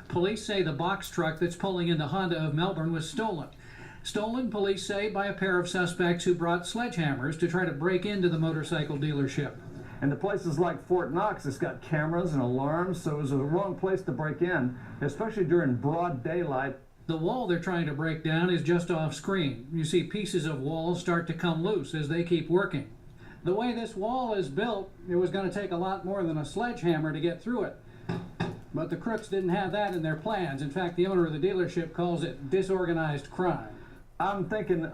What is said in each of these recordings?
Police say the box truck that's pulling into Honda of Melbourne was stolen. Stolen, police say, by a pair of suspects who brought sledgehammers to try to break into the motorcycle dealership. And the places like Fort Knox, it's got cameras and alarms, so it was the wrong place to break in, especially during broad daylight. The wall they're trying to break down is just off screen. You see pieces of walls start to come loose as they keep working. The way this wall is built, it was going to take a lot more than a sledgehammer to get through it. But the crooks didn't have that in their plans. In fact, the owner of the dealership calls it disorganized crime. I'm thinking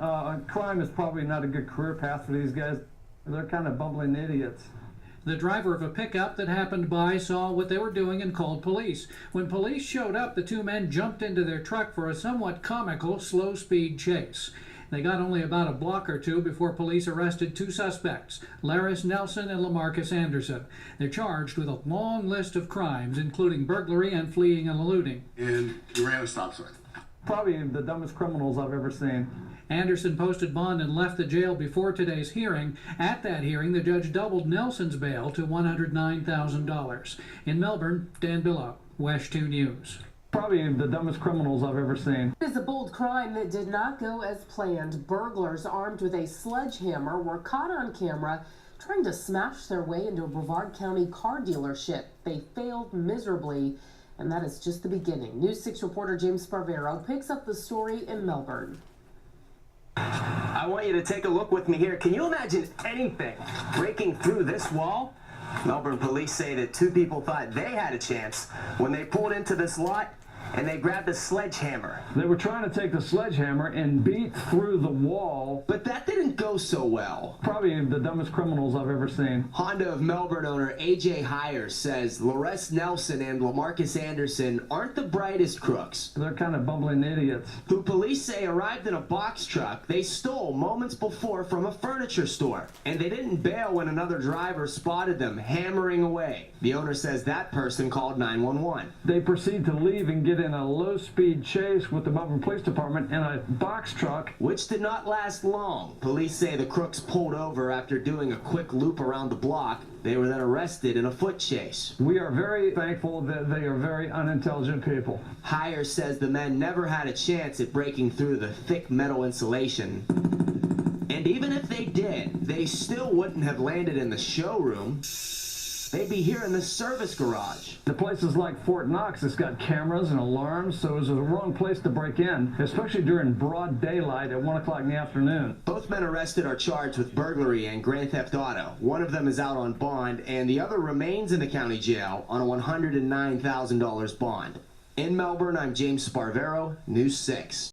crime is probably not a good career path for these guys. They're kind of bumbling idiots. The driver of a pickup that happened by saw what they were doing and called police. When police showed up, the two men jumped into their truck for a somewhat comical slow-speed chase. They got only about a block or two before police arrested two suspects, Laris Nelson and Lamarcus Anderson. They're charged with a long list of crimes, including burglary and fleeing and eluding. And you ran a stop sign. Probably the dumbest criminals I've ever seen. Anderson posted bond and left the jail before today's hearing. At that hearing, the judge doubled Nelson's bail to $109,000. In Melbourne, Dan Billow, West 2 News. Probably the dumbest criminals I've ever seen. It is a bold crime that did not go as planned. Burglars armed with a sledgehammer were caught on camera trying to smash their way into a Brevard County car dealership. They failed miserably, and that is just the beginning. News 6 reporter James Sparvero picks up the story in Melbourne. I want you to take a look with me here. Can you imagine anything breaking through this wall? Melbourne police say that two people thought they had a chance when they pulled into this lot and they grabbed a sledgehammer. They were trying to take the sledgehammer and beat through the wall. But that didn't go so well. Probably the dumbest criminals I've ever seen. Honda of Melbourne owner A.J. Heyer says Laris Nelson and Lamarcus Anderson aren't the brightest crooks. They're kind of bumbling idiots. Who police say arrived in a box truck they stole moments before from a furniture store. And they didn't bail when another driver spotted them hammering away. The owner says that person called 911. They proceed to leave and get in a low-speed chase with the Melbourne Police Department in a box truck, which did not last long. Police say the crooks pulled over after doing a quick loop around the block. They were then arrested in a foot chase. We are very thankful that they are very unintelligent people. Heyer says the men never had a chance at breaking through the thick metal insulation. And even if they did, they still wouldn't have landed in the showroom. They'd be here in the service garage. The places like Fort Knox, it's got cameras and alarms, so it was the wrong place to break in, especially during broad daylight at 1 o'clock in the afternoon. Both men arrested are charged with burglary and grand theft auto. One of them is out on bond, and the other remains in the county jail on a $109,000 bond. In Melbourne, I'm James Sparvero, News 6.